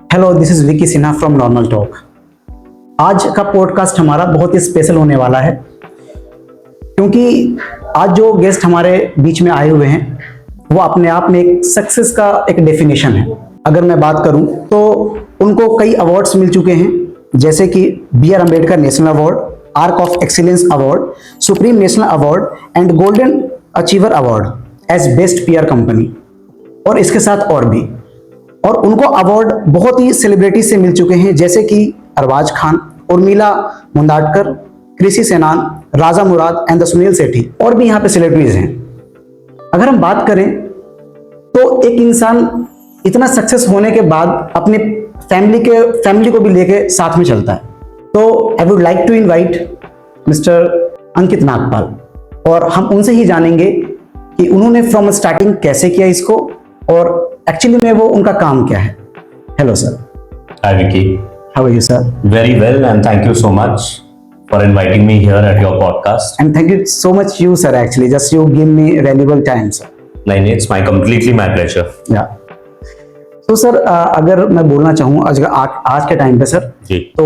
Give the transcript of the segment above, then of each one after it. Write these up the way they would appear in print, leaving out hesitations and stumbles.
Hello, this is Vicky Sinha from normal talk. आज का podcast हमारा बहुत ही स्पेशल होने वाला है क्योंकि आज जो गेस्ट हमारे बीच में आए हुए हैं वो अपने आप में एक सक्सेस का एक डेफिनेशन है। अगर मैं बात करूं तो उनको कई अवार्ड्स मिल चुके हैं, जैसे कि B.R. Ambedkar national award, arc of excellence award, supreme national award and golden achiever award as best PR company, और इसके साथ और भी। और उनको अवार्ड बहुत ही सेलिब्रिटी से मिल चुके हैं, जैसे कि अरबाज खान, उर्मिला मुंदाटकर, कृषि सेनान, राजा मुराद एंड सुनील सेठी, और भी यहाँ पे सेलिब्रिटीज हैं। अगर हम बात करें तो एक इंसान इतना सक्सेस होने के बाद अपने फैमिली को भी लेके साथ में चलता है। तो I would like to invite mister Ankit Nagpal, और हम उनसे ही जानेंगे कि उन्होंने फ्रॉम स्टार्टिंग कैसे किया इसको, और एक्चुअली में वो उनका काम क्या है। Hello sir. Hi Vicky. How are you, sir? Very well, and thank you so much for inviting me here at your podcast. And thank you so much you, sir, actually. Just you give me valuable time, sir. नहीं, it's completely my pleasure. Yeah. तो sir अगर मैं बोलना चाहूँ आज के time पे sir, जी, तो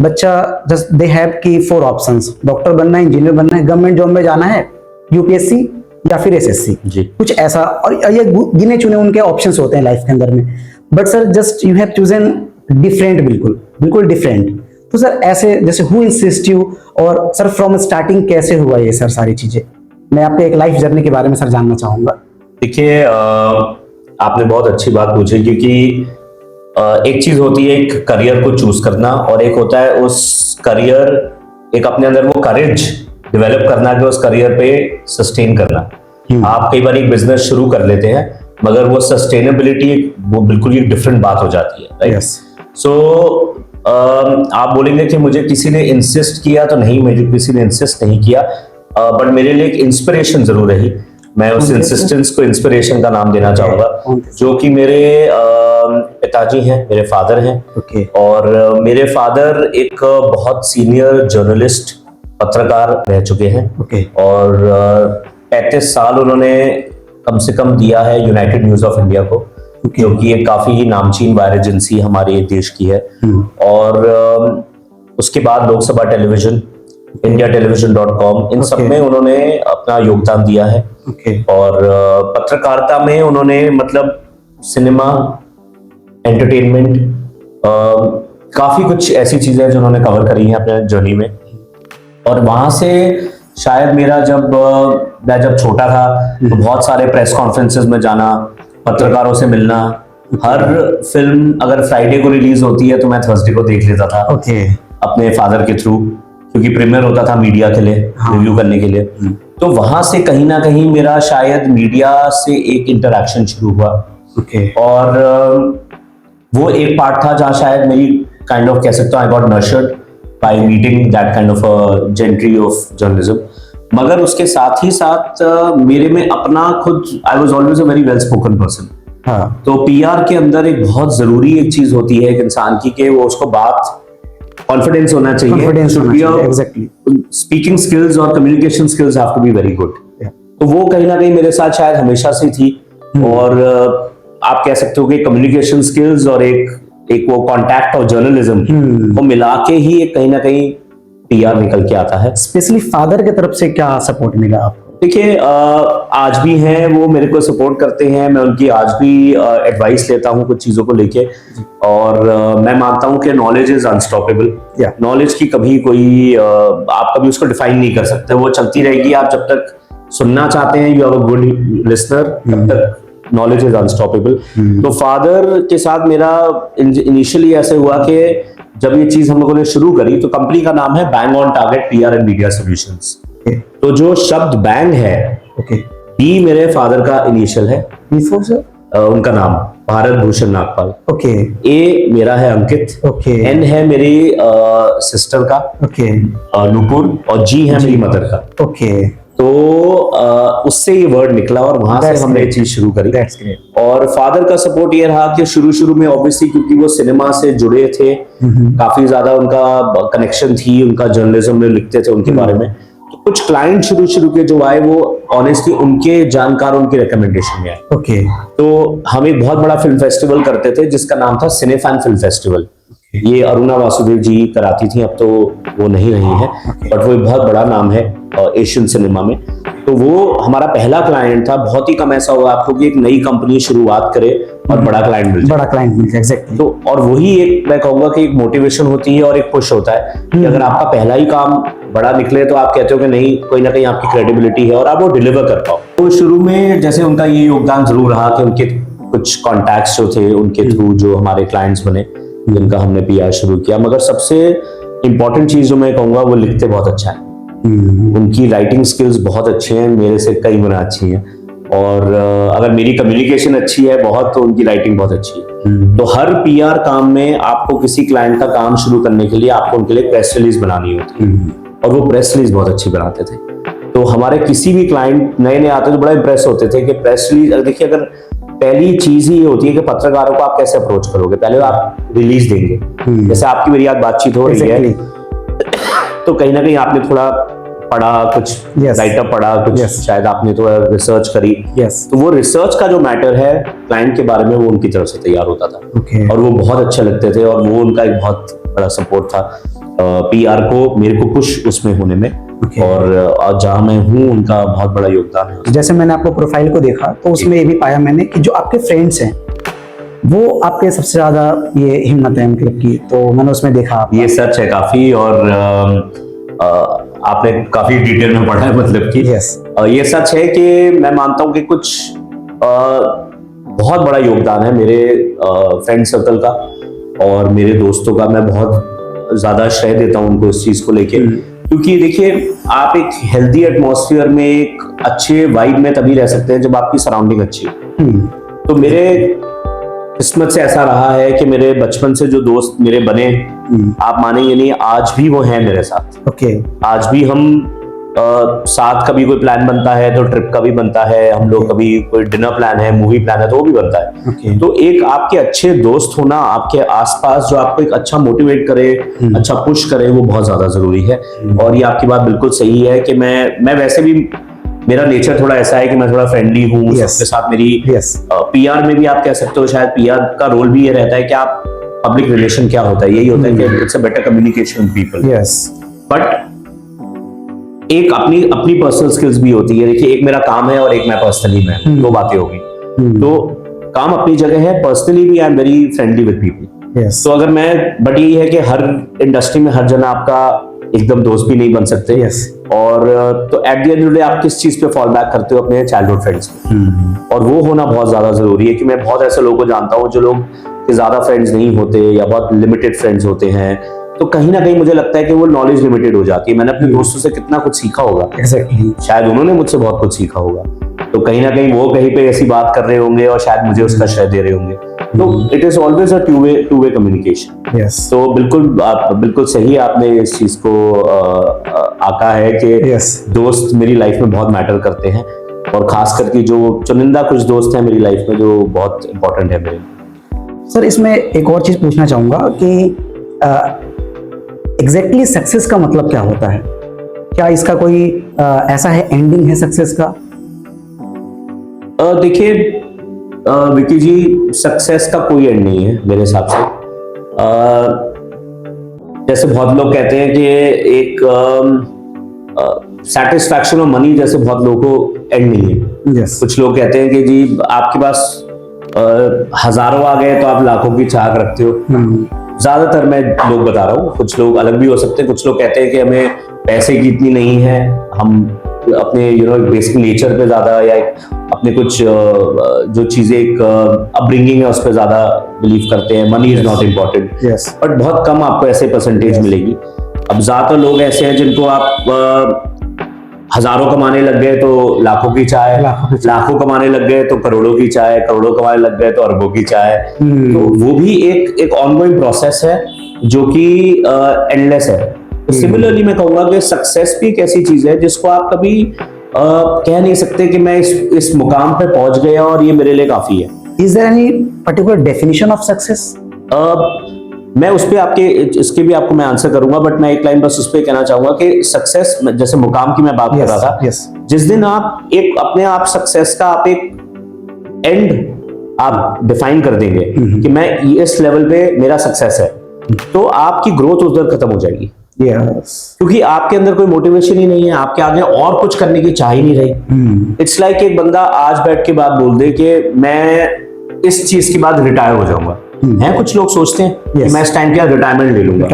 बच्चा जस्ट दे हैव की 4 ऑप्शंस: डॉक्टर बनना है, इंजीनियर बनना है, गवर्नमेंट जॉब में जाना है, UPSC या फिर SSC, जी, कुछ ऐसा। और ये गिने चुने उनके ऑप्शंस होते हैं लाइफ के अंदर में। But sir just you have chosen different, बिल्कुल डिफरेंट। तो सर ऐसे जैसे हु इंसिस्ट यू, और सर फ्रॉम स्टार्टिंग कैसे हुआ ये सर सारी चीजें? मैं आपके एक लाइफ जर्नी के बारे में सर जानना चाहूंगा। देखिए, आपने बहुत अच्छी बात पूछी, क्योंकि एक चीज होती है एक करियर को चूज करना, और एक होता है उस करियर, एक अपने अंदर वो करेज डेवलप करना कि उस करियर पे सस्टेन करना। आप कई बार एक बिजनेस शुरू कर लेते हैं, मगर वो सस्टेनेबिलिटी वो बिल्कुल एक डिफरेंट बात हो जाती है, राइट? सो आप बोलेंगे कि मुझे किसी ने इंसिस्ट किया, तो नहीं, मुझे किसी ने इंसिस्ट नहीं किया, बट मेरे लिए एक इंस्पिरेशन जरूर रही। मैं उस इंसिस्टेंस को इंस्पिरेशन का नाम देना चाहूंगा, जो कि मेरे पिताजी हैं, मेरे फादर हैं। और मेरे फादर एक बहुत सीनियर जर्नलिस्ट, पत्रकार रह चुके हैं। और 35 साल उन्होंने कम से कम दिया है यूनाइटेड न्यूज ऑफ इंडिया को, जो कि एक काफी नामचीन वायर एजेंसी हमारे देश की है। और उसके बाद लोकसभा टेलीविजन, indiatelevision.com, इन सब में उन्होंने अपना योगदान दिया है। और पत्रकारिता में उन्होंने मतलब सिनेमा, एंटरटेनमेंट, काफी कुछ ऐसी चीजें जो उन्होंने कवर करी हैं अपने जर्नी में। और वहां से शायद मेरा मैं जब छोटा था तो बहुत सारे प्रेस कॉन्फ्रेंसेस में जाना, पत्रकारों से मिलना। हर फिल्म अगर फ्राइडे को रिलीज होती है तो मैं थर्सडे को देख लेता था, अपने फादर के थ्रू, क्योंकि प्रीमियर होता था मीडिया के लिए, रिव्यू करने के लिए। तो वहां से कहीं ना कहीं मेरा शायद मीडिया से एक इंटरेक्शन शुरू हुआ। और वो एक पार्ट था जहाँ शायद मेरी काइंड ऑफ कह सकता हूँ, I got nurtured by meeting that kind of gentry of journalism. मगर उसके साथ ही साथ मेरे में अपना खुद, I was always a very well spoken person. तो PR के अंदर एक बहुत जरूरी एक चीज होती है एक इंसान की, कि वो उसको बात कॉन्फिडेंस होना चाहिए। स्पीकिंग स्किल्स और communication skills have to be very good. तो वो कहीं ना कहीं मेरे साथ शायद हमेशा से थी। और आप कह सकते हो कि कम्युनिकेशन स्किल्स और एक वो कॉन्टैक्ट और जर्नलिज्म को मिला के ही एक कहीं ना कहीं PR निकल के आता है। स्पेशली फादर की तरफ से क्या सपोर्ट मिला आपको? देखिए, आज भी हैं वो, मेरे को सपोर्ट करते हैं। मैं उनकी आज भी एडवाइस लेता हूँ कुछ चीजों को लेके। और मैं मानता हूँ कि नॉलेज इज अनस्टॉपेबल। नॉलेज की कभी कोई आप कभी उसको डिफाइन नहीं कर सकते, वो चलती रहेगी। आप जब तक सुनना चाहते हैं, you are a good listener, तब तक नॉलेज इज अनस्टॉपेबल। तो फादर के साथ मेरा इनिशियली ऐसे हुआ कि जब ये चीज हम लोगों ने शुरू करी, तो कंपनी का नाम है bang on target PR and media solutions. तो जो शब्द बैंग है, B मेरे फादर का इनिशियल है, उनका नाम भारत भूषण नागपाल। A मेरा है अंकित, N है मेरी सिस्टर का नुपुर, और G है मेरी मदर का। तो उससे ये वर्ड निकला, और वहां से हमने ये चीज शुरू करी। और फादर का सपोर्ट ये रहा कि शुरू में ऑब्वियसली, क्योंकि वो सिनेमा से जुड़े थे, काफी ज्यादा उनका कनेक्शन थी, उनका जर्नलिज्म में लिखते थे उनके बारे में, तो कुछ क्लाइंट शुरू के जो आए वो ऑनेस्टली उनके जानकार उनके रिकमेंडेशन में आए। ओके। तो हम एक बहुत बड़ा फिल्म फेस्टिवल करते थे जिसका नाम था सिनेफैन फिल्म फेस्टिवल। ये अरुणा वासुदेव जी कराती थी, अब तो वो नहीं रही है, बट वो एक बहुत बड़ा नाम है एशियन सिनेमा में। तो वो हमारा पहला क्लाइंट था। बहुत ही कम ऐसा होगा आपको कि एक नई कंपनी शुरुआत करे और बड़ा क्लाइंट मिल जाए। बड़ा क्लाइंट मिल जाए, एग्जैक्टली। तो और वही एक मैं कहूंगा कि एक मोटिवेशन होती है और एक पुश होता है कि अगर आपका पहला ही काम बड़ा निकले तो आप कहते हो कि नहीं, कोई ना कहीं आपकी क्रेडिबिलिटी है और आप वो डिलीवर कर पाओ। तो शुरू में जैसे उनका ये योगदान जरूर रहा कि उनके कुछ कॉन्टैक्ट्स जो थे उनके थ्रू जो हमारे क्लाइंट्स बने, जिनका हमने पीआर शुरू किया। मगर सबसे इंपॉर्टेंट चीज जो मैं कहूंगा, वो लिखते बहुत अच्छा है। उनकी राइटिंग स्किल्स बहुत अच्छी हैं, मेरे से कई गुना अच्छी हैं। और अगर मेरी कम्युनिकेशन अच्छी है बहुत, तो उनकी राइटिंग बहुत अच्छी है। तो हर पीआर काम में आपको किसी क्लाइंट का काम शुरू करने के लिए आपको उनके लिए प्रेस रिलीज बनानी होती है, और वो प्रेस रिलीज बहुत अच्छी बनाते थे। तो हमारे किसी भी क्लाइंट नए नए आते तो बड़ा इंप्रेस होते थे कि प्रेस रिलीज, देखिए अगर पहली चीज ही होती है कि पत्रकारों को आप कैसे अप्रोच करोगे, पहले आप रिलीज देंगे। जैसे आपकी मेरी आज बातचीत हो रही है, तो कहीं ना कहीं आपने थोड़ा पढ़ा, कुछ राइटअप पढ़ा, कुछ शायद आपने थोड़ा रिसर्च करी। तो वो रिसर्च का जो मैटर है क्लाइंट के बारे में, वो उनकी तरफ से तैयार होता था। और वो बहुत अच्छे लगते थे, और वो उनका एक बहुत बड़ा सपोर्ट था पीआर को, मेरे को पुश उसमें होने में। और जहां मैं हूँ उनका बहुत बड़ा योगदान है। जैसे मैंने आपको प्रोफाइल को देखा तो उसमें ये भी पाया मैंने कि जो आपके फ्रेंड्स हैं वो आपके सबसे ज्यादा ये हिम्मत है मतलब की, तो मैंने उसमें देखा। ये सच है काफी, और आपने काफी डिटेल में पढ़ा है, मतलब कि ये सच है कि मैं मानता हूं कि कुछ बहुत बड़ा योगदान है मेरे फ्रेंड सर्कल का और मेरे दोस्तों का। मैं बहुत ज्यादा श्रेय देता हूं उनको इस चीज को लेके, क्योंकि देखिए आप एक हेल्दी एटमॉस्फेयर में, एक अच्छे वाइब में तभी रह सकते हैं जब आपकी सराउंडिंग अच्छी है। तो मेरे किस्मत से ऐसा रहा है कि मेरे बचपन से जो दोस्त मेरे बने, आप मानेंगे नहीं, आज भी वो हैं मेरे साथ। आज भी हम साथ, कभी कोई प्लान बनता है तो ट्रिप का भी बनता है, हम लोग कभी कोई डिनर प्लान है, मूवी प्लान है, तो वो भी बनता है। तो एक आपके अच्छे दोस्त होना आपके आसपास, जो आपको एक अच्छा मोटिवेट करे, अच्छा पुश करे, वो बहुत ज्यादा जरूरी है। और ये आपकी बात बिल्कुल सही है कि मैं वैसे भी, मेरा नेचर थोड़ा ऐसा है कि मैं थोड़ा फ्रेंडली हूँ सबके साथ। मेरी पीआर में भी आप कह सकते हो, शायद पीआर का रोल भी ये रहता है कि आप पब्लिक रिलेशन क्या होता है, यही होता है कि it's a better communication with people. But एक अपनी पर्सनल स्किल्स भी होती है। देखिए एक मेरा काम है और एक मैं पर्सनली मैं, दो बातें होगी। तो काम अपनी जगह है, पर्सनली भी I am very friendly with people. तो अगर मैं, बट यही है कि हर इंडस्ट्री में हर जना आपका एकदम दोस्त भी नहीं बन सकते। और तो eight the end of the day आप किस चीज पे फॉल बैक करते हो, अपने चाइल्डहुड फ्रेंड्स पे। और वो होना बहुत ज्यादा जरूरी है, कि मैं बहुत ऐसे लोगों को जानता हूँ जो लोग के ज्यादा फ्रेंड्स नहीं होते या बहुत लिमिटेड फ्रेंड्स होते हैं, तो कहीं ना कहीं मुझे लगता है कि वो नॉलेज लिमिटेड हो जाती है। मैंने अपने दोस्तों से कितना कुछ सीखा होगा, शायद उन्होंने मुझसे बहुत कुछ सीखा होगा, तो कहीं ना कहीं वो कहीं पे ऐसी बात कर रहे होंगे और शायद मुझे उसका श्रेय दे रहे होंगे। तो it is always a two way communication. तो बिल्कुल सही आपने इस चीज को आका है कि दोस्त मेरी लाइफ में बहुत मैटर करते हैं, और खास करके जो चुनिंदा कुछ दोस्त हैं मेरी लाइफ में जो बहुत इंपॉर्टेंट है मेरे। सर इसमें एक और चीज पूछना चाहूंगा कि एग्जैक्टली सक्सेस का मतलब क्या होता है? क्या इसका कोई ऐसा है, एंडिंग है सक्सेस का? देखिए विकी जी, सक्सेस का कोई एंड नहीं है मेरे हिसाब से। जैसे बहुत लोग कहते हैं कि एक सेटिस्फैक्शन ऑफ मनी, जैसे बहुत लोगों को एंड नहीं है। कुछ लोग कहते हैं कि जी आपके पास हजारों आ गए तो आप लाखों की चाह रखते हो। ज्यादातर मैं लोग बता रहा हूँ, कुछ लोग अलग भी हो सकते हैं। कुछ लोग कहते हैं कि हमें पैसे की इतनी नहीं है, हम अपने बेसिक नेचर पे ज्यादा, या अपने कुछ जो चीजें एक अपब्रिंगिंग है उस पर ज्यादा बिलीव करते हैं। Money is not important, but बहुत कम आपको ऐसे परसेंटेज मिलेगी। अब ज्यादातर लोग ऐसे हैं जिनको आप हजारों कमाने लग गए तो लाखों की चाय, लाखों कमाने लग गए तो करोड़ों की चाय, करोड़ों कमाने लग गए तो अरबों की चाय। तो वो भी एक ऑनगोइंग प्रोसेस है जो कि एंडलेस है। सिमिलरली मैं कहूंगा कि सक्सेस भी एक ऐसी चीज है जिसको आप कभी कह नहीं सकते कि मैं इस मुकाम पे पहुंच गया और ये मेरे लिए काफी है। Is there any particular definition of success? मैं उस पे आपके इसके भी आपको मैं आंसर करूंगा, बट मैं एक लाइन बस उस पे कहना चाहूंगा कि सक्सेस, जैसे मुकाम की मैं बात कर रहा था, यस जिस दिन आप एक अपने आप सक्सेस का आप एक एंड आप डिफाइन कर देंगे कि मैं इस लेवल पे मेरा सक्सेस है, तो आपकी ग्रोथ उधर खत्म हो जाएगी, यस क्योंकि आपके अंदर कोई मोटिवेशन ही नहीं है, आपके आगे और कुछ करने की चाह ही नहीं रही। इट्स लाइक एक बंदा आज बैठ के बात बोल दे कि मैं इस चीज के बाद रिटायर हो जाऊंगा। है कुछ लोग सोचते हैं कि मैं इस टाइम के बाद रिटायरमेंट ले लूंगा,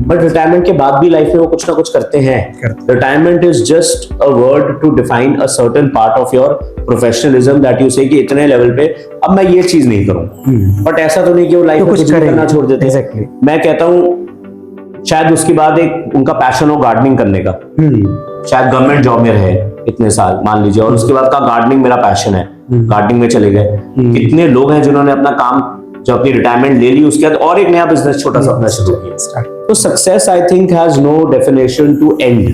बट रिटायरमेंट के बाद भी लाइफ में वो कुछ ना कुछ करते हैं। Retirement is just a word to define a certain part of your professionalism, that you say कि इतने लेवल पे अब मैं ये चीज नहीं करूंगा, बट ऐसा तो नहीं कि वो लाइफ में कुछ करना छोड़ देते हैं। मैं कहता हूँ शायद उसके बाद एक उनका पैशन हो गार्डनिंग करने का, शायद गवर्नमेंट जॉब में रहे इतने साल मान लीजिए, और उसके बाद का गार्डनिंग मेरा पैशन है, गार्डनिंग में चले गए। कितने लोग हैं जिन्होंने अपना काम, जो अपनी रिटायरमेंट ले ली, उसके बाद और एक नया बिजनेस छोटा सा अपना शुरू किया। तो success I think has no definition to end,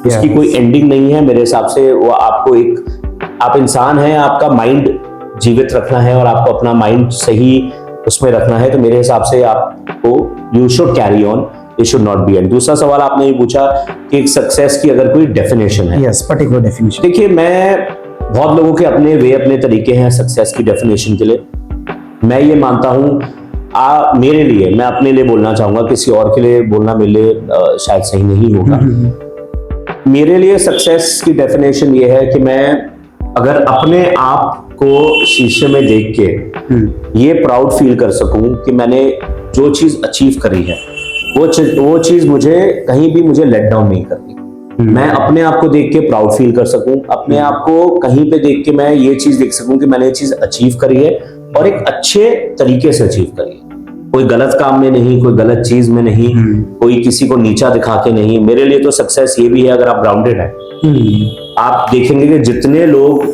उसकी कोई एंडिंग नहीं है मेरे हिसाब से। वो आपको एक, आप इंसान हैं, आपका माइंड जीवित रखना है और आपको अपना माइंड सही उसमें रखना है, तो मेरे हिसाब से आपको you should carry on, it should not be and. दूसरा सवाल आपने ये पूछा कि एक सक्सेस की अगर कोई डेफिनेशन है, यस पर्टिकुलर डेफिनेशन। देखिए मैं, बहुत लोगों के अपने वे अपने तरीके हैं सक्सेस की डेफिनेशन के लिए। मैं ये मानता हूं मेरे लिए, मैं अपने लिए बोलना चाहूंगा, किसी और के लिए बोलना मेरे लिए शायद सही नहीं होगा। मेरे लिए सक्सेस की डेफिनेशन ये है कि मैं अगर अपने आप को शीशे में देख के ये प्राउड फील कर सकूं कि मैंने जो चीज अचीव करी है, वो चीज मुझे कहीं भी मुझे लेट डाउन नहीं करती। मैं अपने आप को देख के प्राउड फील कर सकूं, अपने आप को कहीं पे देख के मैं ये चीज देख सकूं कि मैंने ये चीज अचीव करी है और एक अच्छे तरीके से अचीव करी है, कोई गलत काम में नहीं, कोई गलत चीज में नहीं, कोई किसी को नीचा दिखा के नहीं। मेरे लिए तो सक्सेस ये भी है अगर आप ग्राउंडेड हैं। आप देखेंगे कि जितने लोग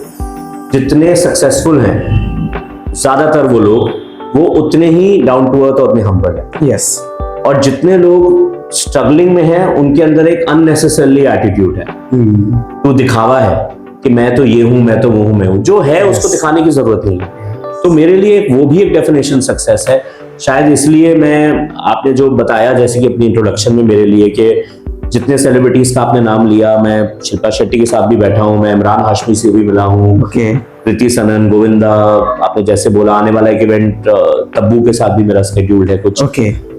जितने सक्सेसफुल हैं, ज्यादातर वो लोग वो उतने ही डाउन टू अर्थ और अपने हम्बल हैं। यस। और जितने लोग स्ट्रगलिंग में हैं, उनके अंदर एक अननेसेसरली एटीट्यूड है, तो दिखावा है कि मैं तो ये हूं, मैं तो वो हूं, मैं हूं, जो है उसको दिखाने की जरूरत नहीं है। तो मेरे लिए वो भी एक डेफिनेशन सक्सेस है। शायद इसलिए मैं, आपने जो बताया जैसे कि अपनी इंट्रोडक्शन में मेरे लिए कि जितने सेलिब्रिटीज का आपने नाम लिया, मैं शिल्पा शेट्टी के साथ भी बैठा हूं, मैं इमरान हाशमी से भी मिला हूं, कृति सनन, गोविंदा, आपने जैसे बोला आने वाला एक इवेंट तब्बू के साथ भी मेरा शेड्यूल्ड है कुछ।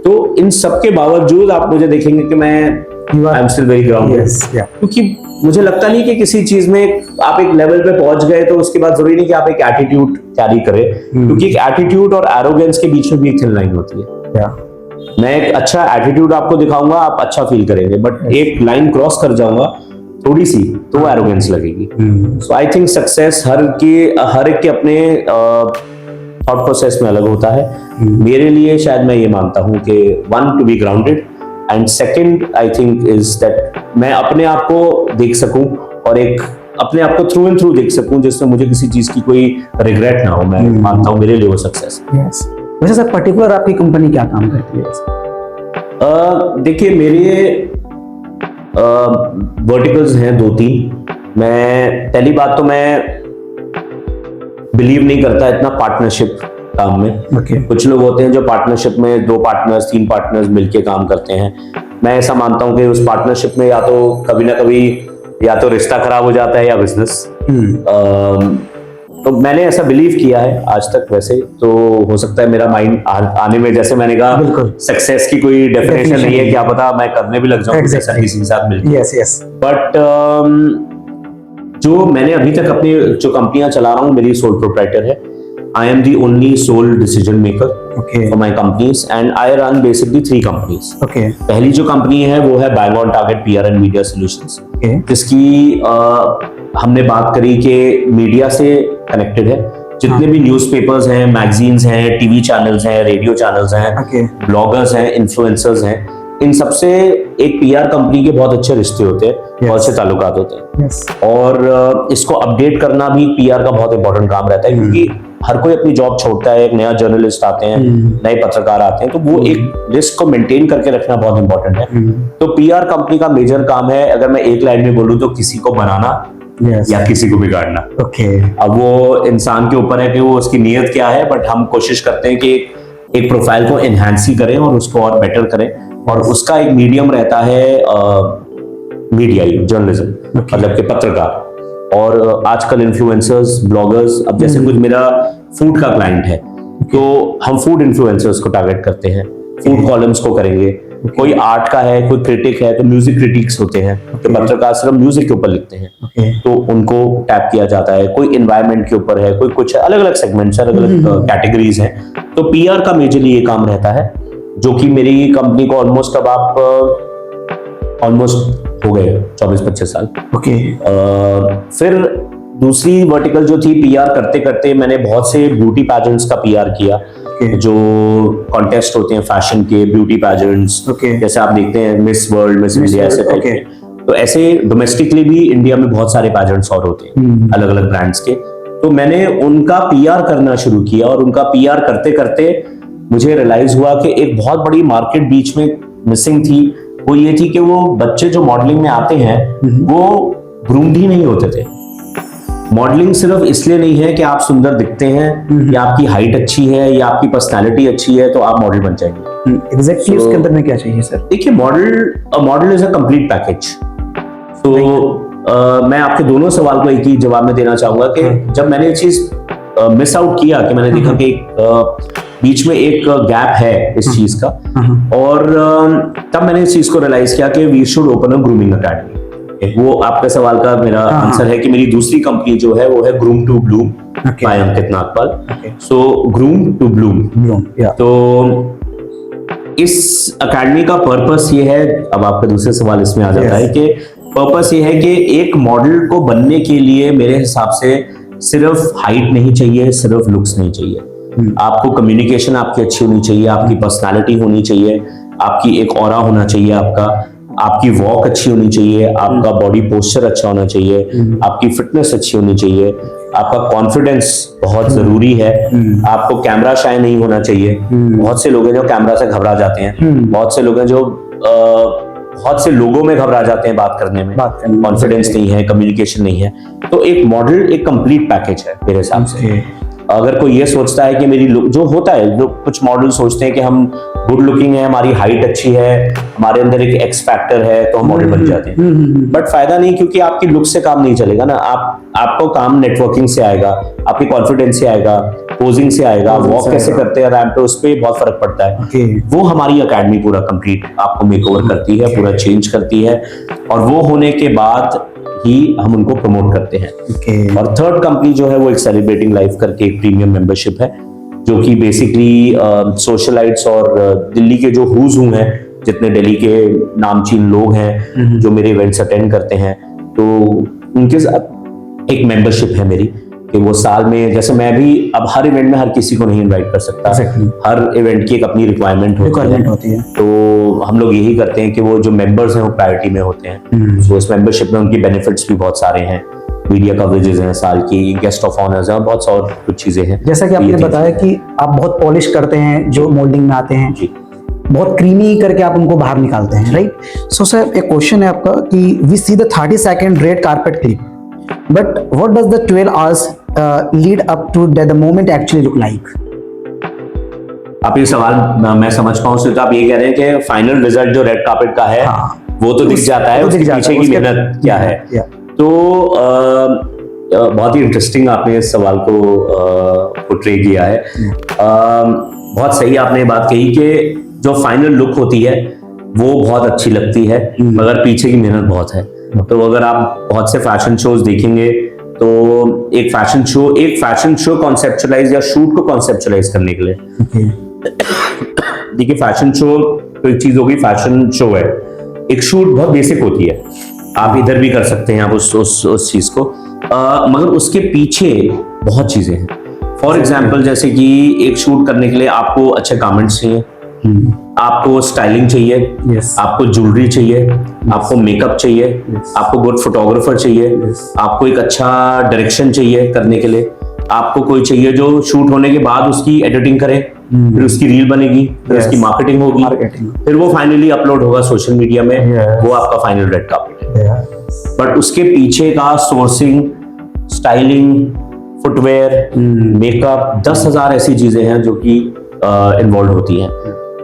तो इन सब के बावजूद आप मुझे देखेंगे कि मैं I am still very grounded, क्योंकि मुझे लगता नहीं कि किसी चीज में आप एक लेवल पे पहुंच गए तो उसके बाद जरूरी नहीं कि आप एक एटीट्यूड कैरी करें, क्योंकि एक एटीट्यूड और एरोगेंस के बीच में भी एक थिन लाइन होती है। मैं एक अच्छा एटीट्यूड आपको दिखाऊंगा, आप अच्छा फील करेंगे, बट एक लाइन क्रॉस कर जाऊंगा थोड़ी सी तो वो एरोगेंस लगेगी। सो आई थिंक सक्सेस हर एक के अपने थॉट प्रोसेस में अलग होता है। मेरे लिए शायद मैं ये मानता हूं कि one, to be grounded, and second I think is that मैं अपने आप को देख सकूं और एक अपने आप को थ्रू एंड थ्रू देख सकूं जिसमें मुझे किसी चीज की कोई रिग्रेट ना हो। मैं मानता हूं मेरे लिए वो सक्सेस। वैसे सर पर्टिकुलर आपकी कंपनी क्या काम करती है? देखिए मेरे वर्टिकल्स हैं 2-3। मैं पहली बात तो मैं बिलीव नहीं करता इतना पार्टनरशिप काम में। कुछ लोग होते हैं जो पार्टनरशिप में 2 पार्टनर्स 3 पार्टनर्स मिलके काम करते हैं। मैं ऐसा मानता हूं कि उस पार्टनरशिप में या तो कभी ना कभी या तो रिश्ता खराब हो जाता है या बिजनेस। तो मैंने ऐसा बिलीव किया है आज तक। वैसे तो हो सकता है मेरा माइंड आने में, जैसे मैंने कहा सक्सेस की कोई डेफिनेशन नहीं है, क्या पता मैं करने भी लग जाऊं exactly. किसी के साथ मिलकर। बट जो मैंने अभी तक अपनी जो कंपनियां चला रहा हूं, मेरी सोल प्रोप्राइटर है। I am the only sole decision maker for my companies and I run basically 3 companies. पहली जो कंपनी है वो है Bang on Target PR and Media Solutions, जिसकी हमने बात करी कि मीडिया से कनेक्टेड है। जितने भी न्यूज़पेपर्स हैं, मैगजीन्स हैं, टीवी चैनल्स हैं, रेडियो चैनल्स हैं, ब्लॉगर्स हैं, इन्फ्लुएंसर्स हैं, इन सबसे एक पीआर कंपनी के बहुत अच्छे रिश्ते होते हैं, बहुत अच्छे ताल्लुकात होते हैं। और इसको अपडेट करना भी पीआर का बहुत इंपॉर्टेंट काम रहता है, क्योंकि हर कोई अपनी जॉब छोड़ता है, एक नया जर्नलिस्ट आते हैं, नए पत्रकार आते हैं, तो वो एक लिस्ट को मेंटेन करके रखना बहुत इंपॉर्टेंट है। तो पीआर कंपनी का मेजर काम है, अगर मैं एक लाइन में बोलूं तो किसी को बनाना या किसी को बिगाड़ना। अब वो इंसान के ऊपर है कि वो उसकी नीयत क्या है, बट हम कोशिश करते हैं कि एक प्रोफाइल को एनहांस ही करें और उसको और बेटर करें, और उसका एक मीडियम रहता है मीडिया, जर्नलिज्म, मतलब के पत्रकार। और आजकल इन्फ्लुएंसर्स, ब्लॉगर्स, अब जैसे कुछ मेरा फूड का क्लाइंट है तो हम फूड इन्फ्लुएंसर्स को टारगेट करते हैं, फूड कॉलम्स को करेंगे। कोई आर्ट का है, कोई क्रिटिक है तो म्यूजिक क्रिटिक्स होते हैं, तो पत्रकार सिर्फ म्यूजिक के ऊपर लिखते हैं तो उनको टैप किया जाता है। कोई एनवायरनमेंट के ऊपर है, कोई कुछ अलग अलग सेगमेंट्स, अलग अलग कैटेगरीज हैं। तो पीआर का मेजरली ये काम रहता है, जो कि मेरी कंपनी को ऑलमोस्ट, अब आप ऑलमोस्ट हो गए 24-25 साल। फिर दूसरी वर्टिकल जो थी, पीआर करते करते मैंने बहुत से ब्यूटी पैजेंट्स का पीआर किया, जो कॉन्टेस्ट होते हैं फैशन के, ब्यूटी पैजेंट्स, जैसे आप देखते हैं मिस वर्ल्ड, मिस इंडिया, ऐसे टाइप के। तो ऐसे डोमेस्टिकली भी इंडिया में बहुत सारे पैजेंट्स और होते हैं अलग अलग ब्रांड्स के। तो मैंने उनका पीआर करना शुरू किया, और उनका पीआर करते करते मुझे रियलाइज हुआ कि एक बहुत बड़ी मार्केट बीच में मिसिंग थी। वो ये थी कि वो बच्चे जो मॉडलिंग में आते हैं वो ग्रूम्ड ही नहीं होते थे। मॉडलिंग सिर्फ इसलिए नहीं है कि आप सुंदर दिखते हैं या आपकी हाइट अच्छी है या आपकी पर्सनालिटी अच्छी है तो आप मॉडल बन जाएंगे। एग्जैक्टली उसके अंदर में क्या चाहिए सर? देखिए, model is a complete package. तो मैं आपके दोनों सवाल को एक ही जवाब में देना चाहूंगा कि जब मैंने ये चीज मिस आउट किया, कि मैंने देखा कि बीच में एक गैप है इस चीज का, और तब मैंने इस चीज को रियलाइज किया कि we should open a grooming academy. वो आपके सवाल का मेरा आंसर है कि मेरी दूसरी कंपनी जो है वो है groom to bloom by Ankit Nagpal. So groom to bloom. तो इस अकेडमी का पर्पस ये है, अब आपका दूसरे सवाल इसमें आ जाता है कि पर्पस ये है कि एक मॉडल को बनने के लिए मेरे हिसाब से सिर्फ हाइट नहीं चाहिए, सिर्फ लुक्स नहीं चाहिए। आपको कम्युनिकेशन आपकी अच्छी होनी चाहिए, आपकी पर्सनालिटी होनी चाहिए, आपकी एक ऑरा होना चाहिए, आपकी वॉक अच्छी होनी चाहिए, आपका बॉडी पोस्चर अच्छा होना चाहिए, आपकी फिटनेस अच्छी होनी चाहिए, आपका कॉन्फिडेंस बहुत जरूरी है, आपको कैमरा शाय नहीं होना चाहिए। बहुत से लोग हैं जो कैमरा से घबरा जाते हैं, बहुत से लोग हैं जो बहुत से लोगों में घबरा जाते हैं बात करने में, कॉन्फिडेंस नहीं है, कम्युनिकेशन नहीं है। तो एक मॉडल एक कंप्लीट पैकेज है मेरे हिसाब से। अगर कोई ये सोचता है कि मेरी जो होता है, जो कुछ मॉडल सोचते हैं कि हम गुड लुकिंग है, हमारी हाइट अच्छी है, हमारे अंदर एक एक्स फैक्टर है तो हम मॉडल बन जाते हैं, बट फायदा नहीं, क्योंकि आपकी लुक से काम नहीं चलेगा ना। आपको काम नेटवर्किंग से आएगा, आपकी कॉन्फिडेंस से आएगा, पोजिंग से आएगा, वॉक कैसे करते हैं रैंप पे, उस पर बहुत फर्क पड़ता है। वो हमारी अकेडमी पूरा कंप्लीट आपको मेकओवर करती है, पूरा चेंज करती है, और वो होने के बाद ही हम उनको प्रमोट करते हैं। और थर्ड कंपनी जो है वो एक सेलिब्रेटिंग लाइफ करके एक प्रीमियम मेंबरशिप है, जो कि बेसिकली सोशलाइट्स और दिल्ली के जो हुज हू हैं, जितने दिल्ली के नामचीन लोग हैं जो मेरे इवेंट्स अटेंड करते हैं, तो उनके साथ एक मेंबरशिप है मेरी, कि वो साल में, जैसे मैं भी अब हर इवेंट में हर किसी को नहीं इनवाइट कर सकता, हर इवेंट की एक अपनी रिक्वायरमेंट होती है। तो हम लोग यही करते हैं कि वो जो मेंबर्स हैं वो प्रायोरिटी में होते हैं। तो इस मेंबरशिप में उनकी बेनिफिट्स भी बहुत सारे हैं, मीडिया कवरेजेस हैं साल की, गेस्ट ऑफ ऑनर्स हैं, बहुत और कुछ चीजें हैं। जैसा कि आपने बताया कि आप बहुत पॉलिश करते हैं जो मोल्डिंग में आते हैं, बहुत क्रीमी करके आप उनको बाहर निकालते हैं, राइट? सो सर, एक क्वेश्चन है आपका कि we see the 30-second red carpet clip, but what does the 12 hours lead up to that the moment actually look like? आप ये सवाल मैं समझ पाऊं तो आप ये कह रहे हैं कि फाइनल रिजल्ट जो रेड कार्पेट का है वो तो दिख जाता है, उसके पीछे की मेहनत क्या है। तो बहुत ही इंटरेस्टिंग आपने इस सवाल को पोर्ट्रे किया है। बहुत सही आपने बात कही कि जो फाइनल लुक होती है वो बहुत अच्छी लगती है, मगर पीछे की मेहनत बहुत है। तो अगर आप बहुत से फैशन शोज देखेंगे तो एक फैशन शो कॉन्सेप्चुअलाइज या शूट को कॉन्सेप्चुअलाइज करने के लिए, देखिए फैशन शो तो एक चीज होगी, फैशन शो है, एक शूट बहुत बेसिक होती है, आप इधर भी कर सकते हैं आप उस चीज को, मगर उसके पीछे बहुत चीजें हैं। फॉर एग्जाम्पल, जैसे कि एक शूट करने के लिए आपको अच्छे गारमेंट्स चाहिए, आपको स्टाइलिंग चाहिए, आपको ज्वेलरी चाहिए, आपको मेकअप चाहिए, आपको गुड फोटोग्राफर चाहिए, आपको एक अच्छा डायरेक्शन चाहिए करने के लिए, आपको कोई चाहिए जो शूट होने के बाद उसकी एडिटिंग करे, फिर उसकी रील बनेगी, फिर उसकी मार्केटिंग होगी, फिर वो फाइनली अपलोड होगा सोशल मीडिया में, वो आपका फाइनल रेड कार्पेट है। बट उसके पीछे का सोर्सिंग, स्टाइलिंग, फुटवेयर, मेकअप, 10,000 ऐसी चीजें हैं जो कि इन्वॉल्व होती हैं,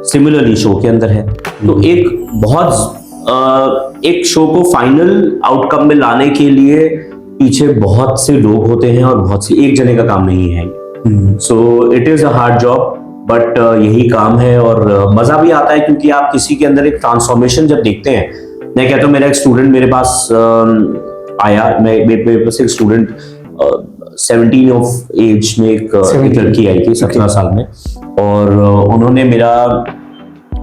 सिमिलरली शो के अंदर है। तो एक शो को फाइनल आउटकम में लाने के लिए पीछे बहुत से लोग होते हैं और बहुत सी, एक जने का काम नहीं है। So it is a hard job, but यही काम है और मजा भी आता है क्योंकि आप किसी के अंदर एक ट्रांसफॉर्मेशन जब देखते हैं। मैं कहता हूँ, मेरा एक स्टूडेंट मेरे पास आया, मेरे पास एक स्टूडेंट 17 ऑफ एज में एक लड़की आई थी 17 साल में, और उन्होंने मेरा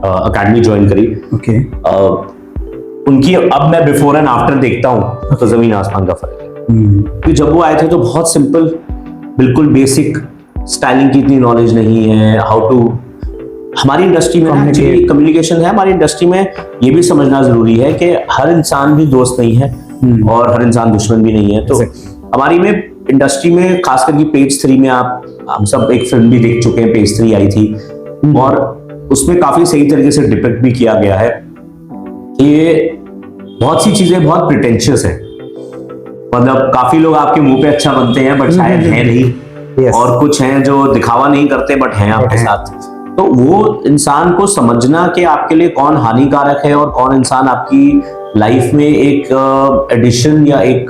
अकेडमी ज्वाइन करी। उनकी अब मैं बिफोर एंड आफ्टर देखता हूँ तो जमीन आसमान का फर्क है। क्योंकि जब वो आए थे तो बहुत सिंपल, बिल्कुल बेसिक, स्टाइलिंग की इतनी नॉलेज नहीं है, हाउ टू, हमारी इंडस्ट्री में कम्युनिकेशन है, हमारी इंडस्ट्री में ये भी समझना जरूरी है कि हर इंसान भी दोस्त नहीं है और हर इंसान दुश्मन भी नहीं है। तो हमारी में इंडस्ट्री में खास करके पेज 3 में हम सब एक फिल्म भी देख चुके हैं, पेज 3 आई थी, और उसमें काफी सही तरीके से डिपिक्ट भी किया गया है। ये बहुत सी चीजें बहुत प्रिटेंशियस है, मतलब काफी लोग आपके मुंह पे अच्छा बनते हैं बट शायद है नहीं, और कुछ हैं जो दिखावा नहीं करते बट हैं आपके साथ। तो वो इंसान को समझना कि आपके लिए कौन हानिकारक है और कौन इंसान आपकी लाइफ में एक एडिशन या एक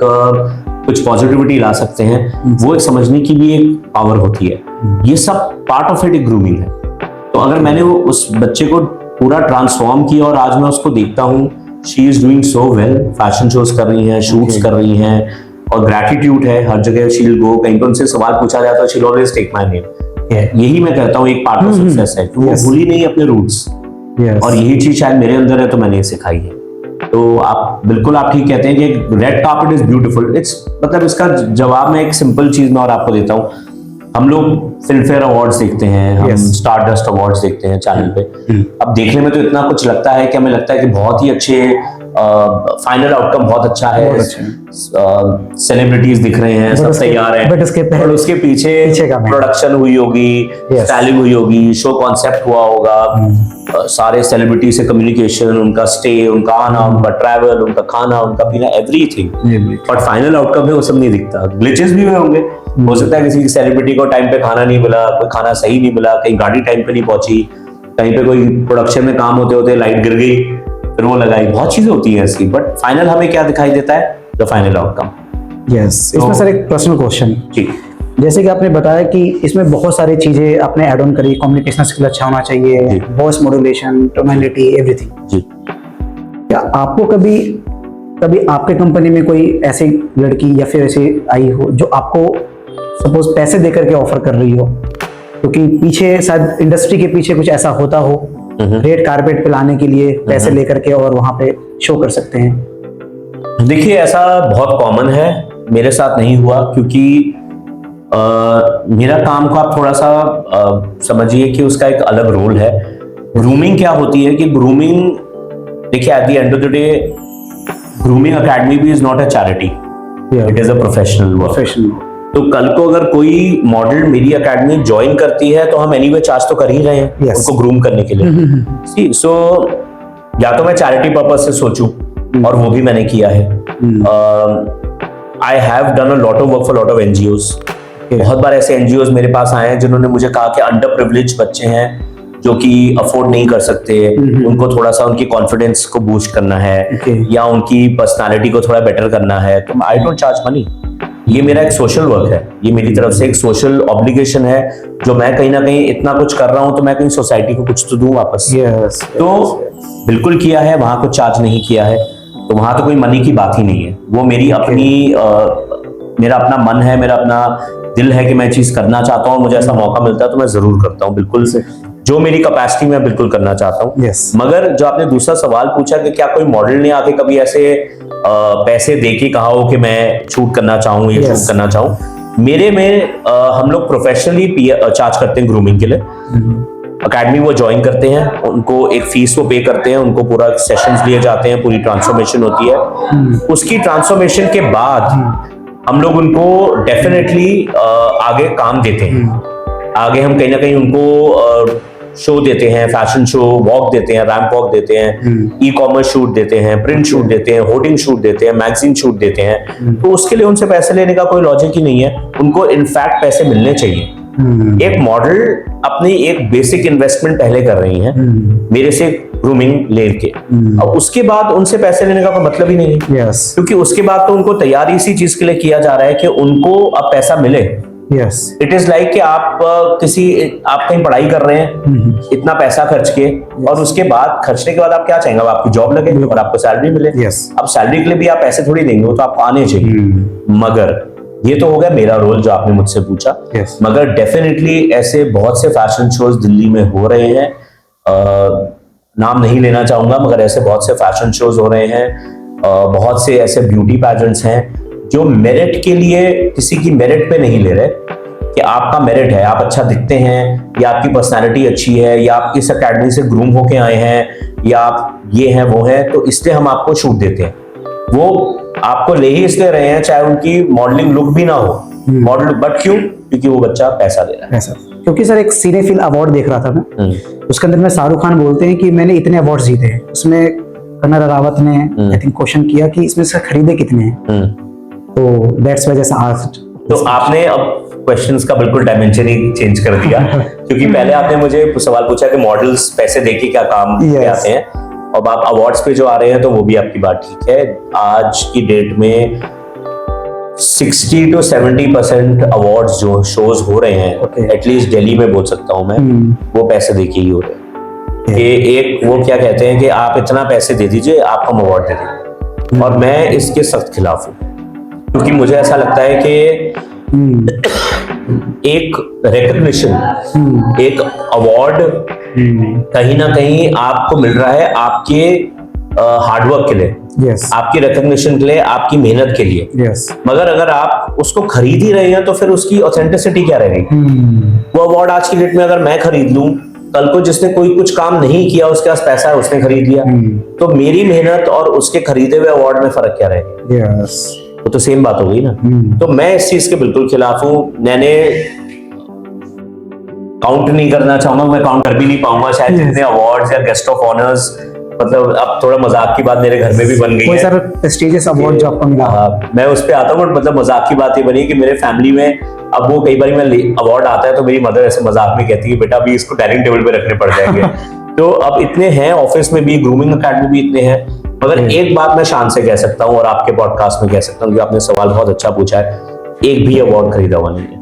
कुछ पॉजिटिविटी ला सकते हैं, वो एक समझने की भी एक पावर होती है। ये सब पार्ट ऑफ इट एक ग्रूमिंग है। तो अगर मैंने उस बच्चे को पूरा ट्रांसफॉर्म किया और आज मैं उसको देखता हूँ, she is doing so well, fashion shows कर रही हैं, शूट्स कर रही हैं, और ग्रैटिट्यूड है हर जगह। शी विल गो, कहीं पर उनसे सवाल पूछा जाता है, she will always take my name. यही मैं कहता हूँ एक पार्ट ऑफ सक्सेस है, वो भूली नहीं अपने रूट्स, और यही चीज शायद मेरे अंदर है तो मैंने सिखाई है। तो आप बिल्कुल, आप ठीक कहते हैं कि red carpet is beautiful. It's मतलब इसका जवाब मैं एक सिंपल चीज में और आपको देता हूँ। हम लोग फिल्म फेयर अवार्ड्स देखते हैं, हम स्टारडस्ट अवार्ड्स देखते हैं चैनल पे। अब देखने में तो इतना कुछ लगता है कि हमें लगता है कि बहुत ही अच्छे, फाइनल आउटकम बहुत अच्छा है, सेलिब्रिटीज दिख रहे हैं, सब तैयार हैं, बट उसके पीछे प्रोडक्शन हुई होगी, स्टाइलिंग हुई होगी, शो कॉन्सेप्ट हुआ होगा, सारे सेलिब्रिटी से कम्युनिकेशन, उनका स्टे, उनका आना, उनका ट्रैवल, उनका खाना, उनका पीना, एवरीथिंग। बट फाइनल आउटकम है वो सब नहीं दिखता। ग्लिचेस भी हुए होंगे, हो सकता है किसी सेलिब्रिटी को टाइम पे खाना नहीं मिला, कोई खाना सही नहीं मिला, कहीं गाड़ी टाइम पे नहीं पहुंची, कहीं पे कोई प्रोडक्शन में काम होते होते लाइट गिर गई, फिर वो लगाई, बहुत चीजें होती हैं इसकी। बट फाइनल हमें क्या दिखाई देता है? The final outcome. यस, इसमें सर एक पर्सनल क्वेश्चन जी, जैसे कि आपने बताया कि इसमें बहुत सारी चीजें आपने ऐड ऑन करी, कम्युनिकेशन स्किल अच्छा होना चाहिए, वॉइस मॉड्यूलेशन, टोनैलिटी, एवरीथिंग जी। क्या आपको कभी आपके कंपनी में कोई ऐसी लड़की या फिर ऐसी आई हो जो आपको सपोज पैसे देकर के ऑफर कर रही हो, क्योंकि पीछे शायद इंडस्ट्री के पीछे कुछ ऐसा होता हो, रेड कारपेट पे लाने के लिए पैसे लेकर के और वहां पे शो कर सकते हैं? देखिए, ऐसा बहुत कॉमन है, मेरे साथ नहीं हुआ, क्योंकि मेरा काम को आप थोड़ा सा समझिए कि उसका एक अलग रोल है। ग्रूमिंग क्या होती है कि ग्रूमिंग, देखिए, at the end of the day grooming academy भी is not a charity, it is a professional work. तो कल को अगर कोई मॉडल मेरी अकेडमी ज्वाइन करती है तो हम एनीवे चार्ज तो कर ही रहे हैं उनको ग्रूम करने के लिए। सो या तो मैं चैरिटी पर्पस से सोचूं, और वो भी मैंने किया है। I have done a lot of work for lot of NGOs. बहुत बार ऐसे एनजीओज मेरे पास आए हैं जिन्होंने मुझे कहा कि अंडर प्रिविलेज बच्चे हैं जो कि अफोर्ड नहीं कर सकते, उनको थोड़ा सा उनकी कॉन्फिडेंस को बूस्ट करना है, या उनकी पर्सनालिटी को थोड़ा बेटर करना है, तो आई डोंट चार्ज मनी। ये मेरा एक सोशल वर्क है, ये मेरी तरफ से एक सोशल ऑब्लिगेशन है, जो मैं कहीं ना कहीं इतना कुछ कर रहा हूं तो मैं कहीं सोसाइटी को कुछ तो दूं वापस। तो बिल्कुल किया है, वहां कुछ चार्ज नहीं किया है, तो वहां तो कोई मनी की बात ही नहीं है। वो मेरी अपनी मेरा अपना मन है, मेरा अपना दिल है कि मैं चीज करना चाहता हूँ, मुझे ऐसा मौका मिलता है तो मैं जरूर करता हूँ, बिल्कुल से जो मेरी कैपेसिटी में बिल्कुल करना चाहता हूँ। मगर जो आपने दूसरा सवाल पूछा कि क्या कोई मॉडल ने आके कभी ऐसे पैसे देके कहा हो कि मैं शूट करना चाहूँ, ये शूट करना चाहूँ, मेरे में हम लोग प्रोफेशनली चार्ज करते हैं ग्रूमिंग के लिए। अकेडमी वो ज्वाइन करते हैं, उनको एक फीस वो पे करते हैं, उनको पूरा सेशंस लिए जाते हैं, पूरी ट्रांसफॉर्मेशन होती है। उसकी ट्रांसफॉर्मेशन के बाद हम लोग उनको डेफिनेटली आगे काम देते हैं। आगे हम कहीं ना कहीं उनको शो देते हैं, फैशन शो, वॉक देते हैं, रैंप वॉक देते हैं, ई कॉमर्स शूट देते हैं, प्रिंट शूट देते हैं, होर्डिंग शूट देते हैं, मैगजीन शूट देते हैं। तो उसके लिए उनसे पैसे लेने का कोई लॉजिक ही नहीं है, उनको इनफैक्ट पैसे मिलने चाहिए। एक मॉडल अपनी एक बेसिक इन्वेस्टमेंट पहले कर रही हैं मेरे से ग्रूमिंग लेके, अब उसके बाद उनसे पैसे लेने का कोई मतलब ही नहीं है। यस क्योंकि उसके बाद तो उनको तैयारी इसी चीज के लिए किया जा रहा है कि उनको अब पैसा मिले। यस इट इज लाइक कि आप आप कहीं पढ़ाई कर रहे हैं इतना पैसा खर्च के, और उसके बाद खर्चने के बाद आप क्या चाहेंगे, अब आपकी जॉब लगे और आपको सैलरी मिले। यस अब सैलरी के लिए भी आप पैसे थोड़ी देंगे, वो तो आपको आने चाहिए। मगर ये तो हो गया मेरा रोल जो आपने मुझसे पूछा। Yes. मगर डेफिनेटली ऐसे बहुत से फैशन शोज दिल्ली में हो रहे हैं, नाम नहीं लेना चाहूंगा मगर ऐसे बहुत से फैशन शोज हो रहे हैं, बहुत से ऐसे ब्यूटी पैजेंट्स हैं जो मेरिट के लिए किसी की मेरिट पे नहीं ले रहे कि आपका मेरिट है, आप अच्छा दिखते हैं या आपकी पर्सनालिटी अच्छी है या आप इस एकेडमी से ग्रूम होके आए हैं या आप ये हैं वो हैं, तो इसलिए हम आपको छूट देते हैं। वो आपको ले ही इसलिए रहे हैं चाहे उनकी मॉडलिंग लुक भी ना हो, मॉडल, बट क्यों? क्योंकि वो बच्चा पैसा दे रहा है। ऐसा क्योंकि सर एक सिनेफिल अवार्ड देख रहा था मैं, उसके अंदर में शाहरुख खान बोलते हैं कि मैंने इतने अवार्ड जीते हैं, उसमें कंगना रावत ने आई थिंक क्वेश्चन किया कि इसमें से खरीदे कितने हैं, तो दैट्स वजह से आस्क्ड। तो आपने अब क्वेश्चंस का बिल्कुल डायमेंशन ही चेंज कर दिया क्योंकि पहले आपने मुझे सवाल पूछा कि मॉडल्स पैसे देके क्या काम पे आते हैं, अब आप अवार्ड्स पे जो आ रहे हैं तो वो भी आपकी बात ठीक है। आज की डेट में 60 to 70% अवार्ड्स जो शोज हो रहे हैं, एटलीस्ट दिल्ली में बोल सकता हूं मैं, वो पैसे देके ही हो रहे हैं। कि एक वो क्या कहते हैं कि आप इतना पैसे दे दीजिए आपको हम अवार्ड दे देंगे, और मैं इसके सख्त खिलाफ हूँ क्योंकि मुझे ऐसा लगता है कि एक रिकग्निशन, एक अवार्ड कहीं ना कहीं आपको मिल रहा है आपके हार्डवर्क के लिए, आपकी रिकग्निशन के लिए, आपकी मेहनत के लिए। मगर अगर आप उसको खरीद ही रहे हैं तो फिर उसकी ऑथेंटिसिटी क्या रहेगी? वो अवार्ड आज की डेट में अगर मैं खरीद लूं, कल को जिसने कोई कुछ काम नहीं किया उसके पास पैसा है उसने खरीद लिया, तो मेरी मेहनत और उसके खरीदे हुए अवार्ड में फर्क क्या रहेगा? वो तो सेम बात हो गई ना। तो मैं इस चीज के बिल्कुल खिलाफ हूं। मैंने काउंट नहीं करना चाहूंगा, मैं काउंट कर भी नहीं पाऊंगा शायद जितने अवार्ड्स या गेस्ट ऑफ ऑनर्स, मतलब अब थोड़ा मजाक की बात मेरे घर में भी बन गई है। सर प्रेस्टिजियस अवार्ड जो आपको मिला, मैं उस पे आता हूँ, मतलब मजाक की बात ये बनी कि मेरे फैमिली में अब वो कई बार मैं अवार्ड आता है तो मेरी मदर ऐसे मजाक में कहती है बेटा अभी इसको डाइनिंग टेबल पे रखने पड़ जाएंगे तो अब इतने हैं, ऑफिस में भी, ग्रूमिंग अकेडमी भी इतने हैं। मगर एक बात मैं शान से कह सकता हूँ और आपके पॉडकास्ट में कह सकता हूँ कि आपने सवाल बहुत अच्छा पूछा है, एक भी अवार्ड खरीदा हुआ नहीं है,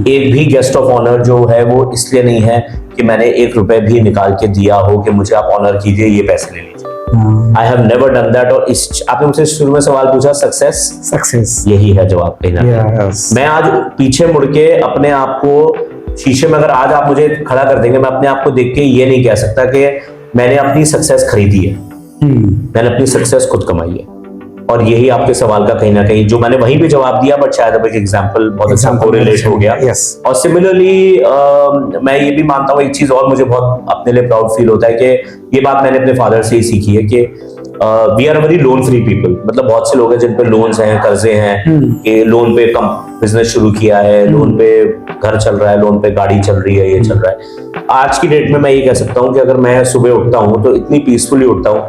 एक भी गेस्ट ऑफ ऑनर जो है वो इसलिए नहीं है कि मैंने 1 रुपए भी निकाल के दिया हो कि मुझे आप ऑनर कीजिए, ये पैसे ले लीजिए। I have never done that. और इस आपने मुझसे शुरू में सवाल पूछा सक्सेस, यही है जवाब कहीं ना कहीं। मैं आज पीछे मुड़ के अपने आप को शीशे में अगर आज आप मुझे खड़ा कर देंगे, मैं अपने आप को देख के ये नहीं कह सकता कि मैंने अपनी सक्सेस खरीदी है, मैंने अपनी सक्सेस खुद कमाई है। और यही आपके सवाल का कहीं ना कहीं जो मैंने वहीं भी जवाब दिया, बट शायद अब एक एग्जांपल बहुत अच्छा कोरिलेट हो गया। और सिमिलरली मैं ये भी मानता हूँ, एक चीज और मुझे बहुत अपने लिए प्राउड फील होता है कि ये बात मैंने अपने फादर से ही सीखी है कि we are very loan free people. मतलब बहुत से लोग हैं जिन पे लोन्स हैं, कर्जे हैं, कि लोन पे कम बिजनेस शुरू किया है, लोन पे घर चल रहा है, लोन पे गाड़ी चल रही है, ये चल रहा है। आज की डेट में मैं ये कह सकता हूँ कि अगर मैं सुबह उठता हूँ तो इतनी पीसफुली उठता हूँ,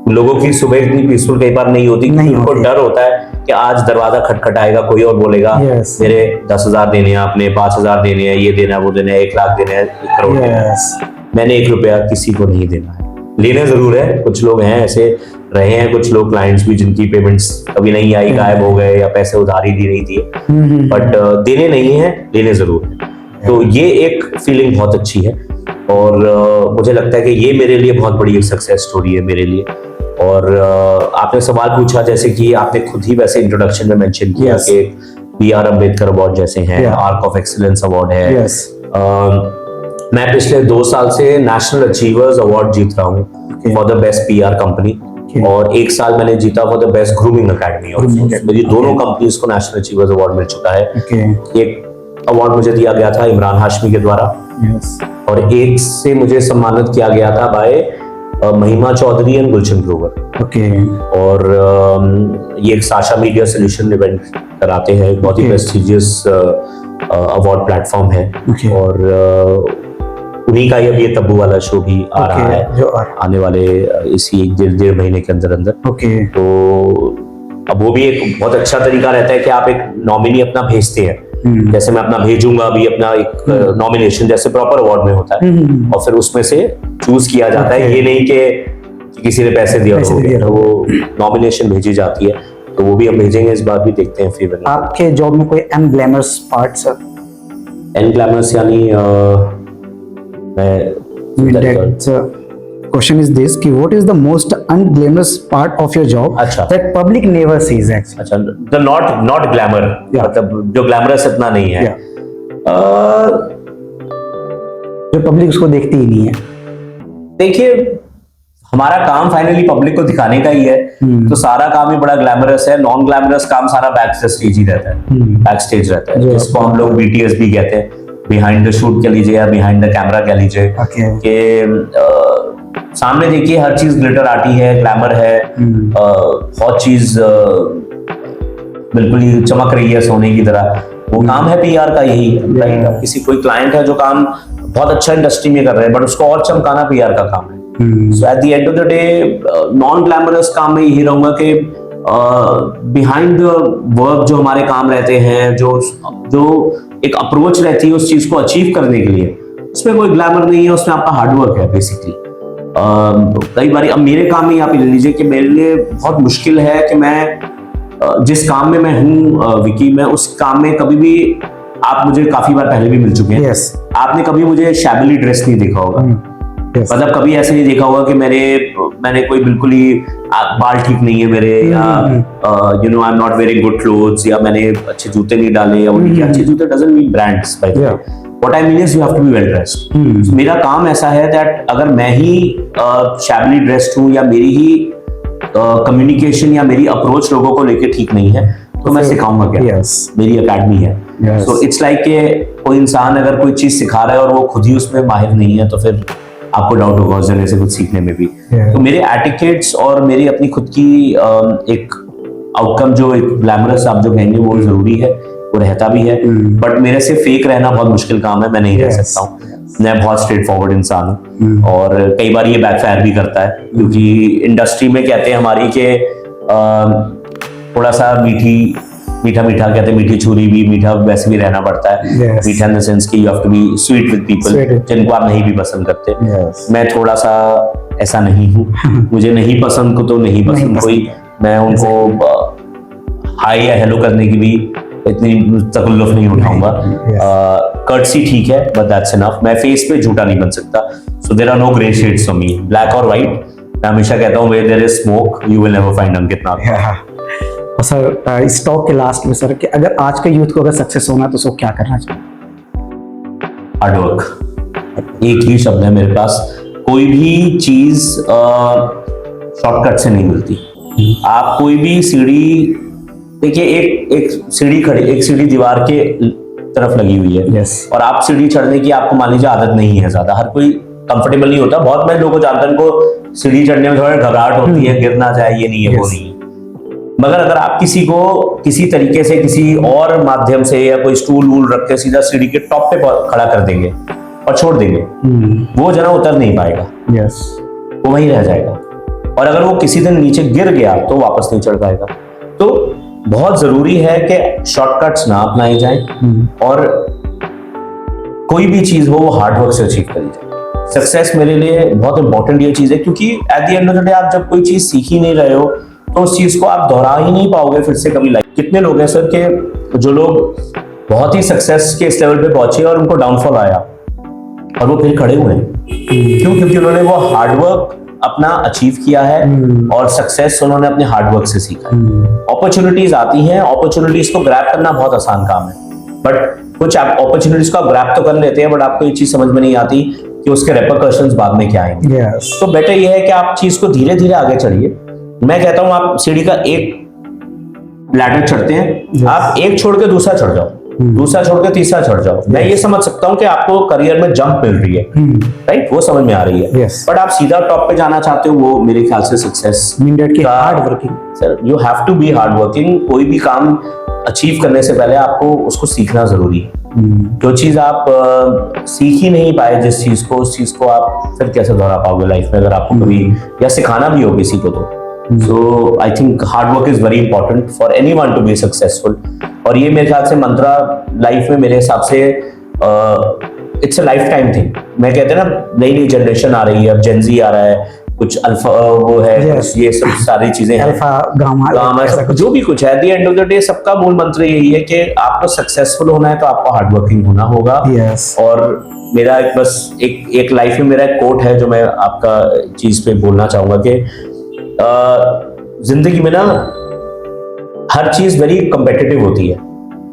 लोगों की सुबह इतनी पीसफुल कई बार नहीं होती, उनको डर होता है कि आज दरवाजा खटखटाएगा कोई और बोलेगा मेरे 10,000 देने हैं, आपने 5,000 देने हैं, ये देना है, वो देना है, 1 लाख देने हैं, 1 करोड़ देना है। मैंने 1 रुपया किसी को नहीं देना है। लेने जरूर है, कुछ लोग हैं ऐसे रहे हैं, कुछ लोग क्लाइंट्स भी जिनकी पेमेंट्स कभी नहीं आई, गायब हो गए या पैसे उधार ही दी नहीं दिए, बट देने नहीं है, लेने जरूर है। तो ये एक फीलिंग बहुत अच्छी है और मुझे लगता है कि ये मेरे लिए बहुत बड़ी एक सक्सेस स्टोरी है मेरे लिए। और आपने सवाल पूछा जैसे कि आपने खुद ही वैसे इंट्रोडक्शन में मेंशन किया कि BR अम्बेडकर अवार्ड जैसे हैं, आर्क ऑफ एक्सीलेंस अवार्ड है। मैं पिछले 2 साल से नेशनल अचीवर्स अवार्ड जीत रहा हूँ for the best PR company, और 1 साल मैंने जीता for the best grooming academy. मेरी दोनों कंपनीज को नेशनल अचीवर्स अवार्ड मिल चुका है। एक अवार्ड मुझे दिया गया था इमरान हाशमी के द्वारा, और एक से मुझे सम्मानित किया गया था बाय महिमा चौधरी एंड गुलशन ग्रोवर। और ये एक साशा मीडिया सोल्यूशन इवेंट कराते हैं, बहुत ही प्रेस्टिजियस अवार्ड प्लेटफॉर्म है। और उन्हीं का ये तब्बू वाला शो भी आ रहा है जो आने वाले इसी 1-1.5 महीने के अंदर अंदर। तो अब वो भी एक बहुत अच्छा तरीका रहता है कि आप एक नॉमिनी अपना भेजते हैं जैसे मैं अपना भेजूंगा अभी अपना एक नॉमिनेशन जैसे प्रॉपर अवार्ड में होता है, और फिर उसमें से चूज किया जाता है। ये नहीं कि किसी ने पैसे दिया तो वो नॉमिनेशन भेजी जाती है, तो वो भी हम भेजेंगे इस बार भी, देखते हैं फिर। आपके जॉब में कोई अनग्लैमरस पार्ट्स? अनग्लैमरस यानी question is this कि what is the most unglamorous part of your job अच्छा। that public never sees actually? अच्छा, the not glamour, Yeah. मतलब जो ग्लैमरस इतना नहीं है। जो पब्लिक उसको देखती ही नहीं है। देखिए, हमारा काम फाइनली पब्लिक को दिखाने का ही है, तो सारा काम ही बड़ा ग्लैमरस है। नॉन ग्लैमरस काम सारा बैक स्टेज ही रहता है, बैक स्टेज रहता है, जिसको हम लोग BTS भी कहते हैं, बिहाइंड द शूट कह लीजिए या बिहाइंड द कैमरा कह लीजिए। कि सामने देखिए हर चीज ग्लिटर आर्टी है, ग्लैमर है, बहुत चीज बिल्कुल ही चमक रही है सोने की तरह। वो काम है PR का यही। राइट, किसी कोई क्लाइंट है जो काम बहुत अच्छा इंडस्ट्री में कर रहे हैं, बट उसको और चमकाना PR का काम है। So at the end of the day non glamorous काम में यही रहूंगा कि बिहाइंड द वर्क जो हमारे काम रहते हैं, जो एक अप्रोच रहती है उस चीज को अचीव करने के लिए, उसमें कोई ग्लैमर नहीं है, उसमें आपका हार्डवर्क है बेसिकली। कई बार अब मेरे काम में आप ले लीजिए कि मेरे लिए बहुत मुश्किल है कि मैं जिस काम में मैं हूँ विकी, मैं उस काम में कभी भी, आप मुझे काफी बार पहले भी मिल चुके हैं, आपने कभी मुझे शैबली ड्रेस नहीं देखा होगा। मतलब कभी ऐसे नहीं देखा होगा कि मैंने कोई बिल्कुल ही बाल ठीक नहीं है मेरे, या you know I am not wearing good clothes, या मैंने अच्छे जूते नहीं डाले, या अच्छे जूते doesn't mean brands by the way, what I mean is you have to be well dressed. मेरा काम ऐसा है दैट अगर मैं ही शैबली ड्रेस्ड हूँ, या मेरी ही कम्युनिकेशन या मेरी अप्रोच लोगों को लेके ठीक नहीं है, तो मैं सिखाऊंगा क्या? मेरी एकेडमी है। सो इट्स लाइक कोई इंसान अगर कोई चीज सिखा रहा है और वो खुद ही उसमें माहिर नहीं है, तो फिर आपको डाउट होगा उस जगह से कुछ सीखने में भी। तो मेरे एटिकेट्स और मेरी अपनी खुद की एक आउटकम जो एक ग्लैमरस आप जो कहेंगे वो जरूरी है, वो रहता भी है, बट मेरे से फेक रहना बहुत मुश्किल काम है, मैं नहीं रह सकता हूँ। मैं बहुत स्ट्रेट फॉरवर्ड इंसान हूँ, और कई बार ये बैकफायर भी करता है, क्योंकि इंडस्ट्री में कहते हैं हमारी के थोड़ा सा मीठा कहते हैं, मीठी छुरी भी, मीठा वैसे भी रहना पड़ता है। मीठा इन द सेंस कि you have to be sweet with people जिनको आप नहीं भी पसंद करते। मैं थोड़ा सा ऐसा नहीं हूँ, मुझे नहीं पसंद को तो नहीं पसंद कोई, मैं उनको हाय या हेलो करने की भी इतनी तकल्लुफ नहीं उठाऊंगा। कर्टसी ठीक है, बट दैट्स इनफ। मैं फेस पे झूठा नहीं बन सकता, so there are no grey shades for me, black और व्हाइट। मैं हमेशा कहता हूँ where there is smoke you will never find Ankit Nag. और सर इस टॉक के लास्ट में सर, कि अगर आज के यूथ को अगर सक्सेस होना है तो उसको क्या करना चाहिए? हार्डवर्क, एक ही शब्द है मेरे पास। कोई भी चीज शॉर्टकट से नहीं मिलती। आप कोई भी सीढ़ी देखिए, एक सीढ़ी दीवार के तरफ लगी हुई है, और आप सीढ़ी चढ़ने की आपको मान लीजिए आदत नहीं है ज्यादा, हर कोई कंफर्टेबल नहीं होता। बहुत मैं लोगों को जानता हूं उनको सीढ़ी चढ़ने में थोड़ा घबराहट होती है, गिर ना जाए, ये नहीं है वो नहीं है। मगर अगर आप किसी को किसी तरीके से किसी और माध्यम से या कोई स्टूल वूल रख के सीधा सीढ़ी के टॉप पे खड़ा कर देंगे और छोड़ देंगे, वो जना उतर नहीं पाएगा, वो वहीं रह जाएगा। और अगर वो किसी दिन नीचे गिर गया तो वापस नहीं चढ़ पाएगा। तो बहुत जरूरी है कि शॉर्टकट्स ना अपनाए जाएं, और कोई भी चीज हो वो हार्डवर्क से अचीव करी जाए। सक्सेस मेरे लिए बहुत इंपॉर्टेंट ये चीज है, क्योंकि eight the end of the day आप जब कोई चीज सीख ही नहीं रहे हो तो उस चीज को आप दोहरा ही नहीं पाओगे फिर से कभी लाइफ। कितने लोग हैं सर के जो लोग बहुत ही सक्सेस के इस लेवल पे पहुंचे और उनको डाउनफॉल आया और वो फिर खड़े हुए हैं, क्यों? क्योंकि उन्होंने वो हार्डवर्क अपना अचीव किया है, और सक्सेस उन्होंने अपने हार्डवर्क से सीखा है। अपॉर्चुनिटीज आती हैं, अपॉर्चुनिटीज को ग्रैब करना बहुत आसान काम है, बट कुछ अपॉर्चुनिटीज को आप ग्रैब तो कर लेते हैं, बट आपको ये चीज समझ में नहीं आती कि उसके रेपरकशंस बाद में क्या आएंगे। तो बेटर ये है कि आप चीज को धीरे धीरे आगे चढ़िए। मैं कहता हूं आप सीढ़ी का एक लैडर चढ़ते हैं, आप एक छोड़ के दूसरा चढ़ जाओ, दूसरा छोड़ के तीसरा चढ़ जाओ। मैं ये समझ सकता हूं कि आपको करियर में जंप मिल रही है, राइट, वो समझ में आ रही है, बट आप सीधा टॉप पे जाना चाहते हो, वो मेरे ख्याल से success hard working. Sir you have to be hard working. कोई भी काम अचीव करने से पहले आपको उसको सीखना जरूरी है। जो चीज आप सीख ही नहीं पाए जिस चीज को, उस चीज को आप फिर कैसे दोहरा पाओगे लाइफ में, अगर आपको कभी या सिखाना भी हो किसी को तो। So I think hard work is very important for anyone to be successful. और ये मेरे ख्याल से मंत्रा लाइफ में मेरे हिसाब से it's a life time thing. मैं कहते हैं ना, नई नई जनरेशन आ रही है, अब जेनजी आ रहा है, कुछ अल्फा वो है, Yes. ये सब सारी चीजें हैं, अल्फा गामा ऐसा कुछ। जो भी कुछ है। Eight the end of the day सबका मूल मंत्र यही है कि आपको सक्सेसफुल होना है तो आपको हार्ड वर्किंग होना होगा। Yes. और मेरा एक बस एक लाइफ में मेरा एक कोट है जो मैं आपका चीज पे बोलना चाहूंगा कि जिंदगी में ना हर चीज वेरी कम्पिटिटिव होती है।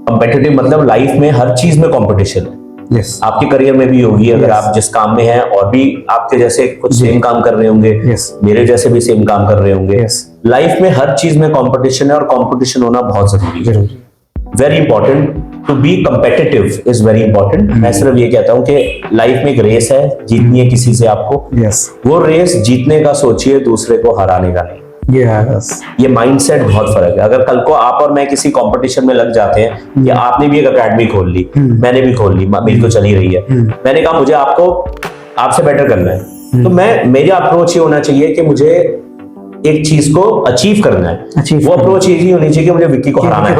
कम्पिटिटिव मतलब लाइफ में हर चीज में कंपटीशन है। Yes. आपके करियर में भी होगी, अगर Yes. आप जिस काम में हैं और भी आपके जैसे कुछ सेम काम कर रहे होंगे, Yes. मेरे जैसे भी सेम काम कर रहे होंगे। Yes. लाइफ में हर चीज में कंपटीशन है और कंपटीशन होना बहुत जरूरी है। जरूरी। Very important to be competitive is very important. मैं सिर्फ ये कहता हूँ कि लाइफ में एक रेस है, जीतनी है किसी से आपको। Yes. वो रेस जीतने का सोचिए, दूसरे को हराने का नहीं। Yes. ये माइंडसेट बहुत फर्क है। अगर कल को आप और मैं किसी कंपटीशन में लग जाते हैं, या आपने भी एक एकेडमी खोल ली, मैंने भी खोल ली, मेरी तो चल ही रही है, मैंने कहा मुझे आपसे बेटर करना है, तो मेरा अप्रोच ये होना चाहिए कि मुझे एक चीज को अचीव करना है। वो अप्रोच यही होनी चाहिए कि मुझे विक्की को हराना है।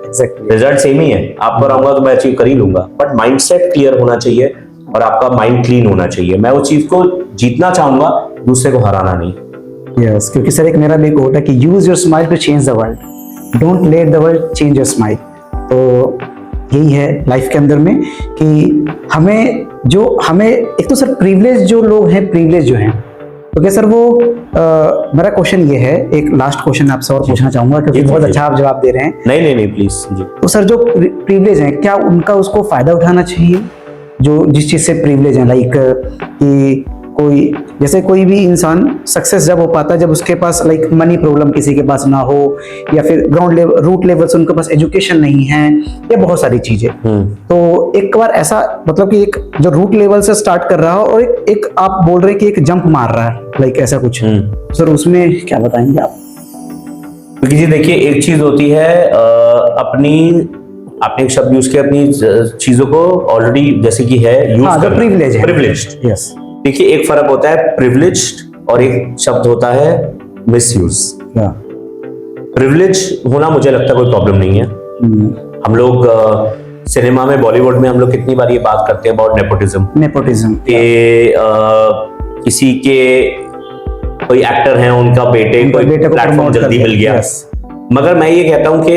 Exactly. रिजल्ट सेम ही है, आपको हराऊंगा तो मैं अचीव कर ही लूंगा, बट माइंडसेट क्लियर होना चाहिए और आपका माइंड क्लीन होना चाहिए। मैं वो चीज को जीतना चाहूंगा, दूसरे को हराना नहीं। Yes, क्योंकि सर एक मेरा भी कोट है कि use your smile to change the world, don't let the world change your smile. तो यही है लाइफ के अंदर में कि हमें एक तो सर प्रिविलेज जो लोग हैं, प्रिविलेज जो हैं, तो क्या सर वो मेरा क्वेश्चन ये है, एक लास्ट क्वेश्चन आपसे और पूछना चाहूंगा क्योंकि बहुत अच्छा आप जवाब दे रहे हैं। नहीं प्लीज जी। तो सर जो प्रिविलेज हैं, क्या उनका उसको फायदा उठाना चाहिए, जो जिस चीज से प्रिविलेज है, लाइक कि कोई भी इंसान सक्सेस जब हो पाता है जब उसके पास लाइक मनी प्रॉब्लम किसी के पास ना हो, या फिर ग्राउंड लेवल रूट लेवल से उनके पास एजुकेशन नहीं है, या बहुत सारी चीजें। तो एक बार ऐसा मतलब कि एक जो रूट लेवल से स्टार्ट कर रहा हो और एक आप बोल रहे हैं कि एक जंप मार रहा है, लाइक ऐसा कुछ, सर उसमें क्या बताएंगे आप? क्योंकि जी देखिए, एक चीज होती है आपने एक शब्द यूज किया, अपनी चीजों को ऑलरेडी जैसे कि है यूज करना, प्रिविलेज है। प्रिविलेज्ड। यस। देखिए एक फर्क होता है प्रिविलेज्ड और एक शब्द होता है मिसयूज। प्रिविलेज होना मुझे लगता है कोई प्रॉब्लम नहीं है। हम लोग सिनेमा में, बॉलीवुड में हम लोग कितनी बार ये बात करते हैं अबाउट नेपोटिज्म कि किसी के कोई एक्टर हैं, उनका बेटे को प्लेटफॉर्म जल्दी मिल गया। मगर मैं ये कहता हूं कि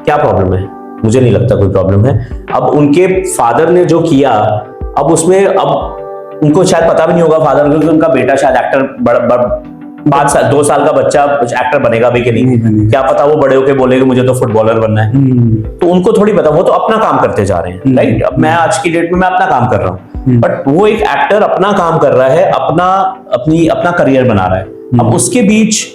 क्या प्रॉब्लम है, मुझे नहीं लगता कोई प्रॉब्लम है। अब उनके फादर ने जो किया, अब उसमें अब उनको शायद पता भी नहीं होगा फादर को कि उनका बेटा शायद एक्टर 2 साल का बच्चा एक्टर बनेगा भी कि नहीं, क्या पता वो बड़े होके बोलेगा मुझे तो फुटबॉलर बनना है। तो उनको थोड़ी पता, वो तो अपना काम करते जा रहे हैं, राइट। अब मैं आज की डेट में मैं अपना काम कर रहा हूँ, बट वो एक एक्टर अपना काम कर रहा है, अपना करियर बना रहा है। अब उसके बीच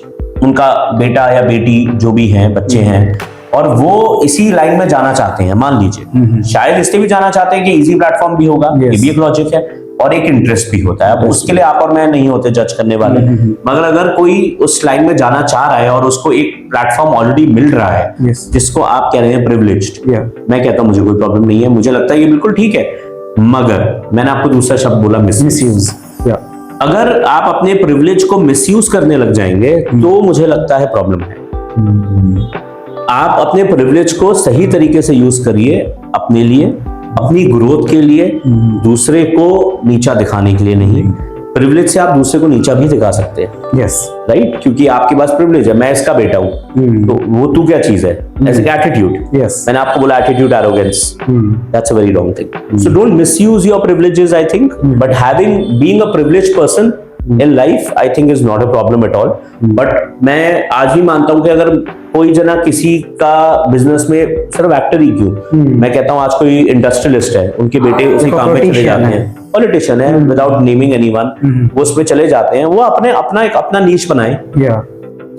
उनका बेटा या बेटी जो भी है, बच्चे हैं, और वो इसी लाइन में जाना चाहते हैं, मान लीजिए शायद इसलिए भी जाना चाहते हैं कि इजी प्लेटफॉर्म भी होगा, ये भी एक लॉजिक है, और एक इंटरेस्ट भी होता है। अब उसके लिए आप और मैं नहीं होते जज करने वाले, मगर अगर कोई उस लाइन में जाना चाह रहा है और उसको एक प्लेटफॉर्म ऑलरेडी मिल रहा है, जिसको आप कह रहे हैं प्रिविलेज्ड, मैं कहता हूं मुझे कोई प्रॉब्लम नहीं है, मुझे लगता है ये बिल्कुल ठीक है। मगर मैंने आपको दूसरा शब्द बोला, मिसयूज। अगर आप अपने प्रिविलेज को मिसयूज करने लग जाएंगे तो मुझे लगता है प्रॉब्लम है। आप अपने प्रिविलेज को सही तरीके से यूज करिए, अपने लिए, अपनी ग्रोथ के लिए, दूसरे को नीचा दिखाने के लिए नहीं। प्रिविलेज से आप दूसरे को नीचा भी दिखा सकते हैं, यस, राइट, क्योंकि आपके पास प्रिविलेज है, मैं इसका बेटा हूं, तो वो तू क्या चीज है, एज एटीट्यूड। यस, मैंने आपको बोला attitude, arrogance, that's a very wrong thing. So don't misuse your privileges, I think, but being a privileged person in life I think is not a problem at all। but मैं आज भी मानता हूं कि अगर कोई जना किसी का बिजनेस में सिर्फ एक्टर ही क्यों, मैं कहता हूं आज कोई इंडस्ट्रियलिस्ट है, उनके बेटे उसी काम में चले जाते हैं, पॉलिटिशियन है, विदाउट नेमिंग एनीवन, वो उसमें चले जाते हैं, वो अपना नीश बनाए,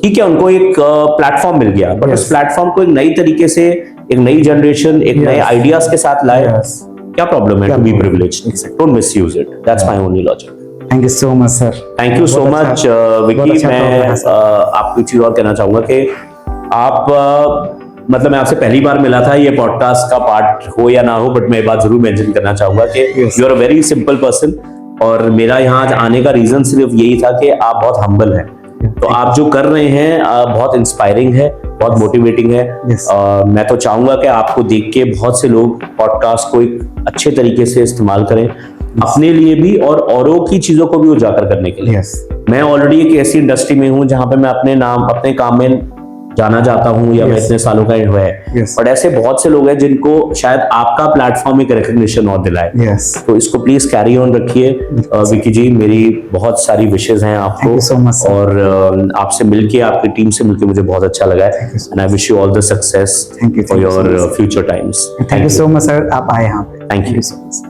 ठीक है, उनको एक प्लेटफॉर्म मिल गया, बट उस प्लेटफॉर्म को एक नई तरीके से, एक नई जनरेशन, एक नए आइडियाज के साथ लाए। क्या प्रॉब्लम है to be privileged? Don't misuse it, that's my only logic. Thank you so much sir. Thank you so much Vicky. मैं आपको एक चीज और कहना चाहूंगा कि आप मतलब मैं आपसे पहली बार मिला था, ये पॉडकास्ट का पार्ट हो या ना हो, बट मैं बात जरूर मेंशन करना चाहूंगा कि you are a very simple person, और मेरा यहाँ आने का रीजन सिर्फ यही था कि आप बहुत हम्बल हैं। तो आप जो कर रहे हैं बहुत इंस्पायरिंग है, बहुत मोटिवेटिंग है। Yes. मैं तो चाहूंगा कि आपको देख के बहुत से लोग पॉडकास्ट को एक अच्छे तरीके से इस्तेमाल करें, अपने लिए भी और औरों की चीजों को भी उजागर करने के लिए। Yes. मैं ऑलरेडी एक ऐसी इंडस्ट्री में हूं जहां पे मैं अपने काम में जाना जाता हूं या मैं इतने सालों का हुआ है, Yes. बट ऐसे बहुत से लोग हैं जिनको शायद आपका प्लेटफॉर्म एक रिकग्निशन और दिलाए। Yes. तो इसको प्लीज कैरी ऑन रखिए। विकी जी, मेरी बहुत सारी विशेष हैं आपको। Thank you so much, sir. और आपसे मिलके, आपकी टीम से मिलके मुझे बहुत अच्छा लगा है। And I wish you all the success Thank you for so your much. Future times. Thank you so much sir, आप आए यहाँ पे। Thank you. so much.